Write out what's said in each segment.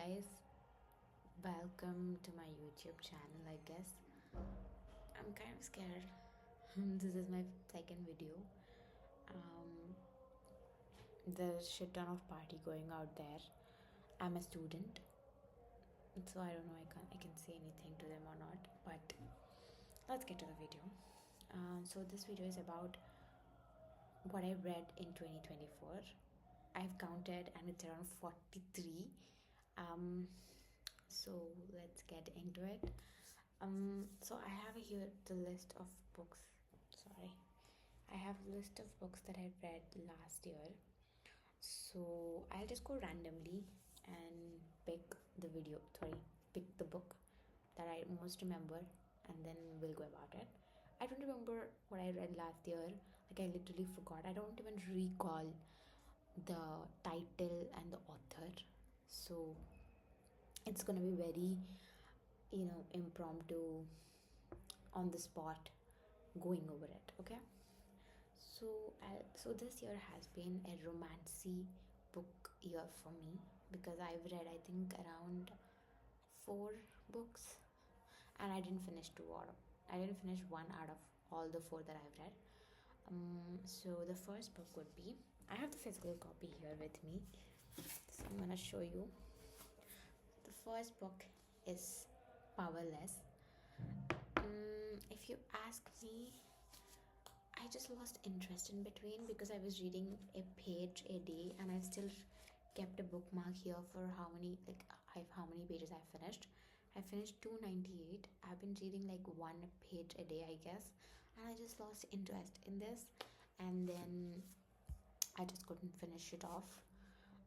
guys, welcome to my YouTube channel. I guess I'm kind of scared. This is my second video. There's shit ton of party going out there. I'm a student, so I don't know. I can say anything to them or not. But let's get to the video. So this video is about what I read in 2024. I've counted and it's around 43. So let's get into it. So I have here the list of books. I have a list of books that I read last year. So I'll just go randomly and pick the book that I most remember, and then we'll go about it. I don't remember what I read last year. Like, I literally forgot. I don't even recall the title and the author. So it's gonna be very, impromptu, on the spot, going over it. Okay. So this year has been a romancy book year for me, because I've read, I think, around 4 books, and I didn't finish one out of all the 4 that I've read. So the first book would be, I have the physical copy here with me, so I'm gonna show you. The first book is Powerless. If you ask me, I just lost interest in between, because I was reading a page a day, and I still kept a bookmark here for how many pages I finished. I finished 298. I've been reading like 1 page a day, I guess, and I just lost interest in this, and then I just couldn't finish it off.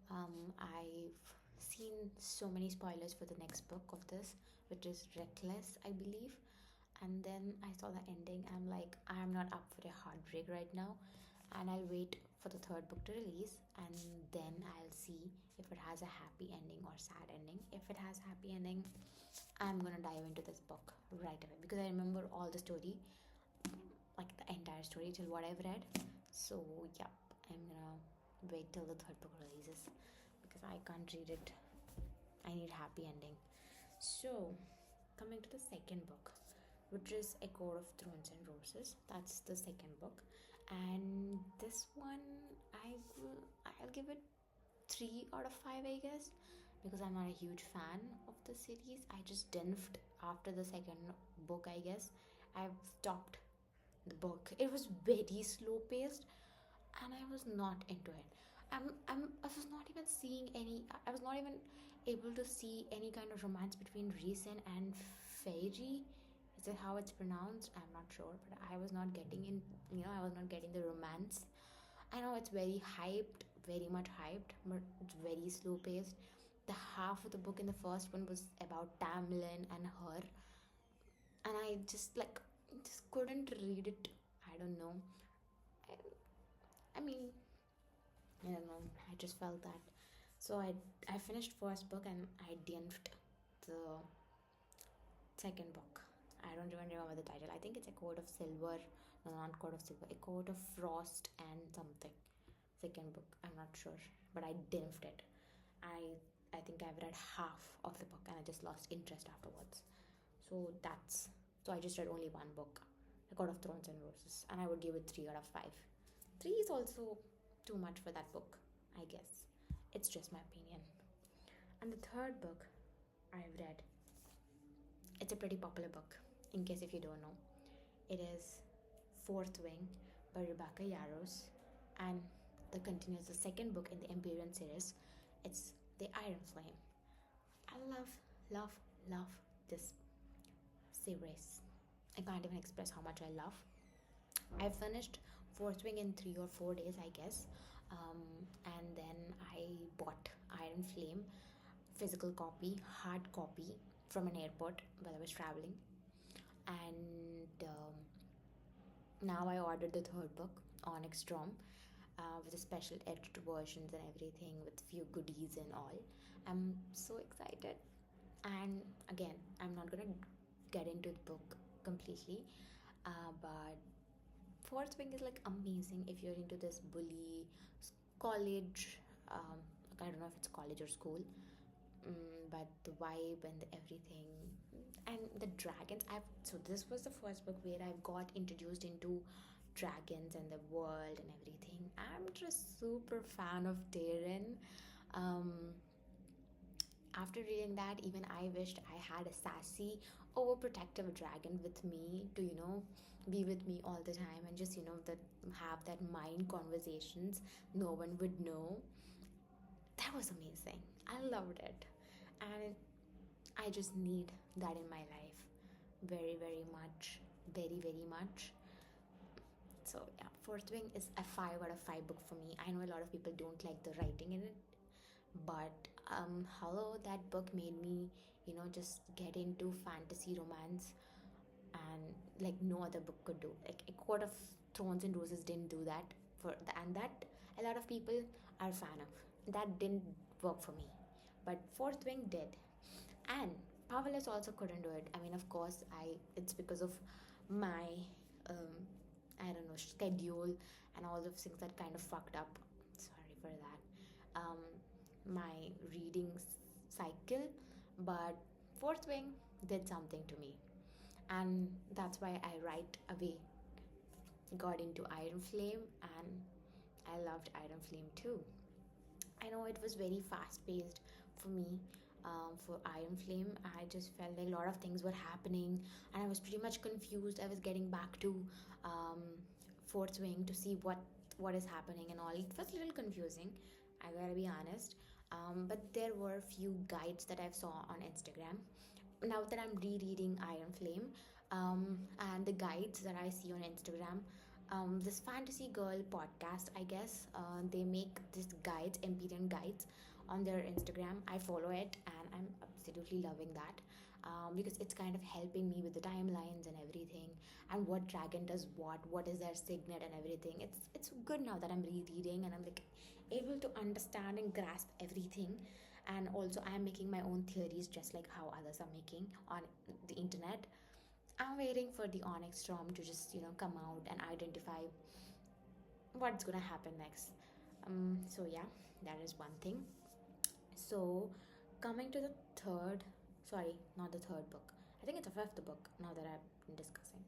I've seen so many spoilers for the next book of this, which is Reckless, I believe. And then I saw the ending. I'm like, I'm not up for a heartbreak right now, and I'll wait for the third book to release, and then I'll see if it has a happy ending or sad ending. If it has happy ending, I'm gonna dive into this book right away, because I remember all the story, like the entire story till what I've read. So yeah, I'm gonna wait till the third book releases, because I can't read it. I need happy ending. So coming to the second book, which is A Court of Thorns and Roses. That's the second book, and this one I'll give it 3 out of 5, I guess, because I'm not a huge fan of the series. I just didn't after the second book, I guess. I've stopped the book. It was very slow paced, and I was not into it. I was not even seeing any. I was not even able to see any kind of romance between Risen and Fairy. Is it how it's pronounced? I'm not sure, but I was not getting in. I was not getting the romance. I know it's very hyped, very much hyped, but it's very slow paced. The half of the book in the first one was about Tamlin and her, and I just couldn't read it. I don't know. I mean, I don't know. I just felt that. So I finished first book, and I didn't the second book. I don't even remember the title. I think it's A Court of Silver. No, not Court of Silver. A Court of Frost and something. Second book. I'm not sure, but I didn't it. I think I've read half of the book, and I just lost interest afterwards. So I just read only one book, A Court of Thorns and Roses, and I would give it 3 out of 5. 3 is also too much for that book, I guess. It's just my opinion. And the third book I've read, it's a pretty popular book, in case if you don't know. It is Fourth Wing by Rebecca Yarros, and the second book in the Empyrean series. It's The Iron Flame. I love this series. I can't even express how much I love. I finished Fourth Wing in 3 or 4 days, I guess. And then I bought Iron Flame, physical copy, hard copy, from an airport while I was traveling. And now I ordered the third book, Onyx Storm, with the special edited versions and everything, with few goodies and all. I'm so excited. And again, I'm not gonna get into the book completely, but Fourth Wing is like amazing if you're into this bully college. I don't know if it's college or school. But the vibe and the everything, and the dragons. So this was the first book where I got introduced into dragons and the world and everything. I'm just super fan of Darren. Um, After reading that, even I wished I had a sassy, overprotective dragon with me to, be with me all the time and just, that have that mind conversations no one would know. That was amazing. I loved it. And I just need that in my life. Very, very much. Very, very much. So yeah, Fourth Wing is a 5 out of 5 book for me. I know a lot of people don't like the writing in it, but hello, that book made me, just get into fantasy romance, and like no other book could do. Like A Court of Thorns and Roses didn't do that and that a lot of people are fan of. That didn't work for me, but Fourth Wing did. And Powerless also couldn't do it. I mean, of course, it's because of my um, I don't know, schedule and all those things that kind of fucked up. Sorry for that. My reading cycle, but Fourth Wing did something to me, and that's why I right away got into Iron Flame, and I loved Iron Flame too. I know it was very fast paced for me. For Iron Flame, I just felt like a lot of things were happening, and I was pretty much confused. I was getting back to um, Fourth Wing to see what is happening and all. It was a little confusing, I gotta be honest. But there were a few guides that I saw on Instagram. Now that I'm rereading Iron Flame, and the guides that I see on Instagram, this Fantasy Girl podcast, I guess, they make these guides, Empyrean guides, on their Instagram. I follow it, and I'm absolutely loving that. Because it's kind of helping me with the timelines and everything, and what dragon does what is their signet and everything. It's good now that I'm rereading, and I'm like able to understand and grasp everything. And also I'm making my own theories just like how others are making on the internet. I'm waiting for the Onyx storm to just come out and identify what's gonna happen next. So yeah, that is one thing. So coming to the third, sorry, not the third book, I think it's a fifth book now that I've been discussing.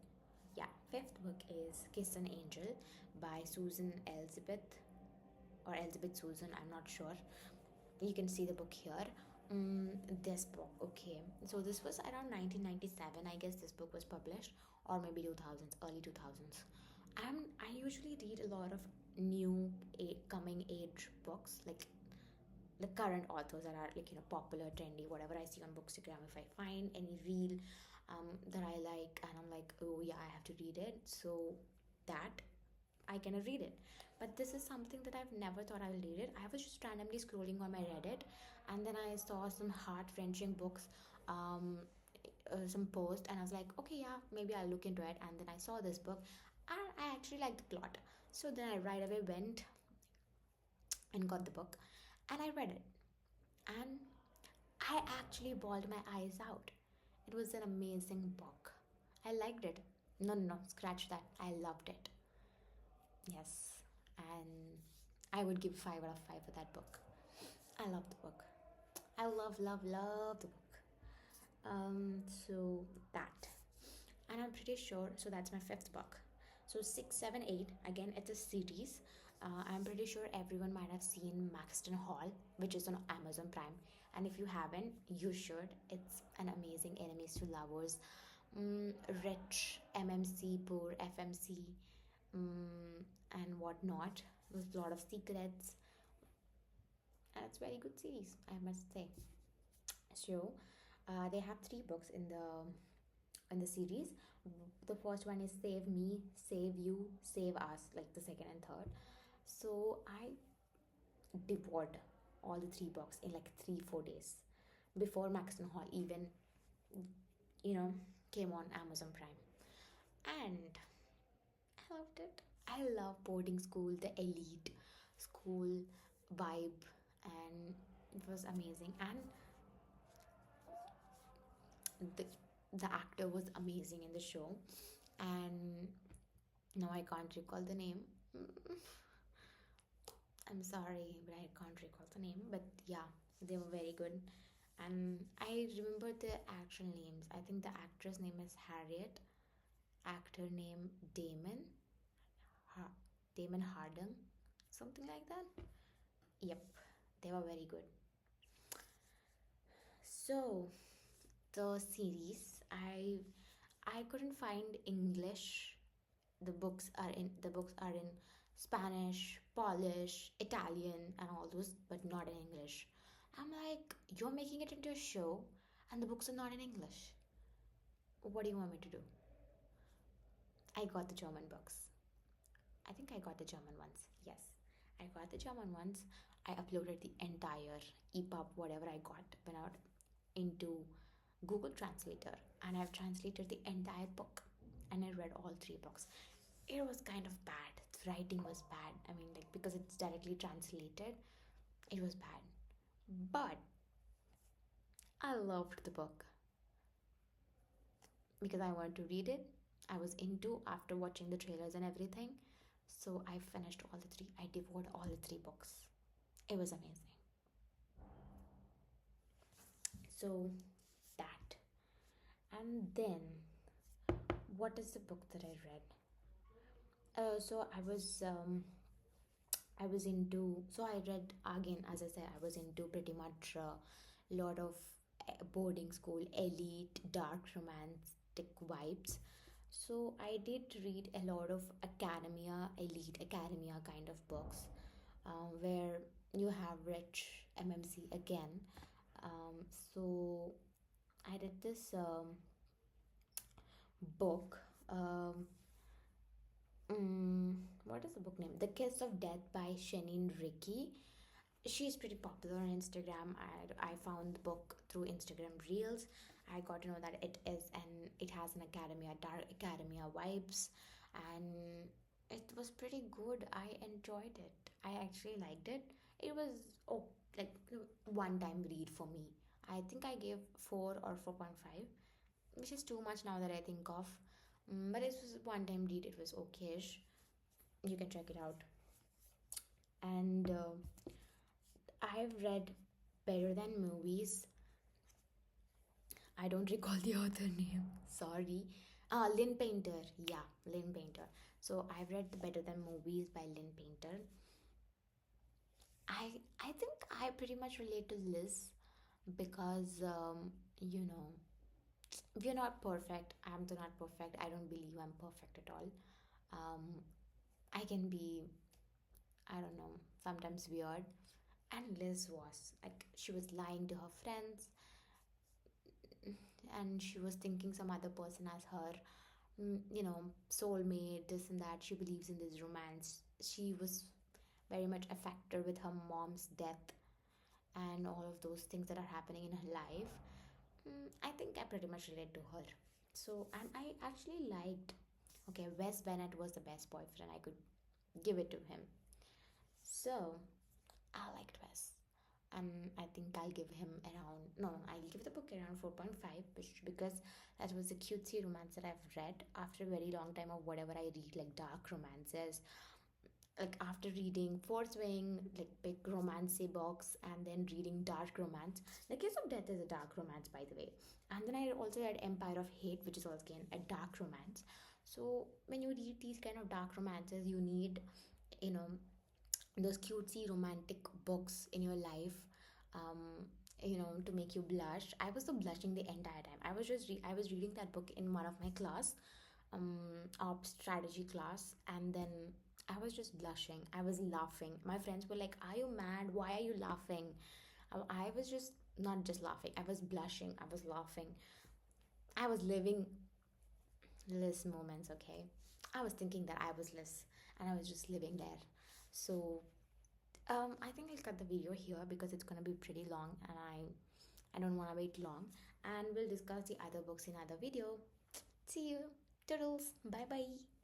Yeah, fifth book is Kiss an Angel by Susan Elizabeth, or Elizabeth Susan, I'm not sure. You can see the book here. This book, okay, so this was around 1997, I guess this book was published, or maybe 2000s, early 2000s. I usually read a lot of new coming age books, like the current authors that are like popular, trendy, whatever I see on Bookstagram. If I find any reel that I like, and I'm like, oh yeah, I have to read it, so that I cannot read it. But this is something that I've never thought I will read it. I was just randomly scrolling on my Reddit, and then I saw some heart-wrenching books, um, some post, and I was like, okay, yeah, maybe I'll look into it. And then I saw this book, and I actually liked the plot. So then I right away went and got the book, and I read it, and I actually bawled my eyes out. It was an amazing book. I liked it. No, no, no, scratch that. I loved it. Yes, and I would give 5 out of 5 for that book. I love the book. I love the book. So that, and I'm pretty sure. So that's my fifth book. So 6, 7, 8. Again, it's a series. I'm pretty sure everyone might have seen Maxton Hall, which is on Amazon Prime. And if you haven't, you should. It's an amazing enemies to lovers, rich MMC, poor FMC, and whatnot, with a lot of secrets, and it's a very good series, I must say. So they have 3 books in the series. The first one is Save Me, Save You, Save Us, like the second and third. So I devoured all the 3 books in like 3 4 days before Maxton Hall even you know came on Amazon Prime, and I loved it. I love boarding school, the elite school vibe, and it was amazing. And the the actor was amazing in the show, and now I can't recall the name. I'm sorry, but I can't recall the name. But yeah, they were very good. And I remember the actual names. I think the actress name is Harriet, actor name Damon, ha- Damon Harding, something like that. Yep, they were very good. So the series, I couldn't find English. The books are in Spanish, Polish, Italian, and all those, but not in English. I'm like, you're making it into a show, and the books are not in English. What do you want me to do? I got the German books. I think I got the German ones. Yes, I got the German ones. I uploaded the entire EPUB, whatever I got, went out into Google Translator, and I've translated the entire book, and I read all three books. It was kind of bad. The writing was bad. I mean, like, because it's directly translated, it was bad. But I loved the book because I wanted to read it. I was into after watching the trailers and everything. So I finished all the three. I devoured all the three books. It was amazing. So that. And then, what is the book that I read? So I was into, so I read again, as I said, I was into pretty much a lot of boarding school, elite, dark romantic vibes. So I did read a lot of academia, elite academia kind of books, where you have rich MMC again. So I did this book. What is the book name? The Kiss of Death by Shanine Ricky. She's pretty popular on Instagram. I found the book through Instagram Reels. I got to know that it has an academia, dark academia vibes, and it was pretty good. I enjoyed it. I actually liked it. It was oh like one time read for me. I think I gave 4 or 4.5, which is too much now that I think of. But it was one time read. It was okayish. You can check it out. And I've read Better Than Movies. I don't recall the author name. Sorry. Lynn Painter. Yeah, Lynn Painter. So I've read the Better Than Movies by Lynn Painter. I think I pretty much relate to Liz because you know we're not perfect. I'm not perfect. I don't believe I'm perfect at all. Um, I can be, I don't know, sometimes weird. And Liz was like, she was lying to her friends, and she was thinking some other person as her, soulmate, this and that. She believes in this romance. She was very much affected with her mom's death and all of those things that are happening in her life. I think I pretty much relate to her. So, and I actually liked, okay, Wes Bennett was the best boyfriend. I could give it to him. So, I liked Wes. And I think I'll give him around, no, I'll give the book around 4.5, because that was the cutesy romance that I've read after a very long time of whatever I read, like dark romances. Like after reading Fourth Wing, like big romance books, and then reading dark romance. The Kiss of Death is a dark romance, by the way. And then I also read Empire of Hate, which is also again a dark romance. So when you read these kind of dark romances, you need, you know, those cutesy romantic books in your life, um, to make you blush. I was so blushing the entire time. I was reading that book in one of my class, ops strategy class, and then I was just blushing. I was laughing. My friends were like, "Are you mad? Why are you laughing?" I was just not just laughing. I was blushing. I was laughing. I was living Liz moments. Okay, I was thinking that I was Liz, and I was just living there. So I think I'll cut the video here because it's gonna be pretty long, and I don't wanna wait long. And we'll discuss the other books in other video. See you. Toodles. Bye bye.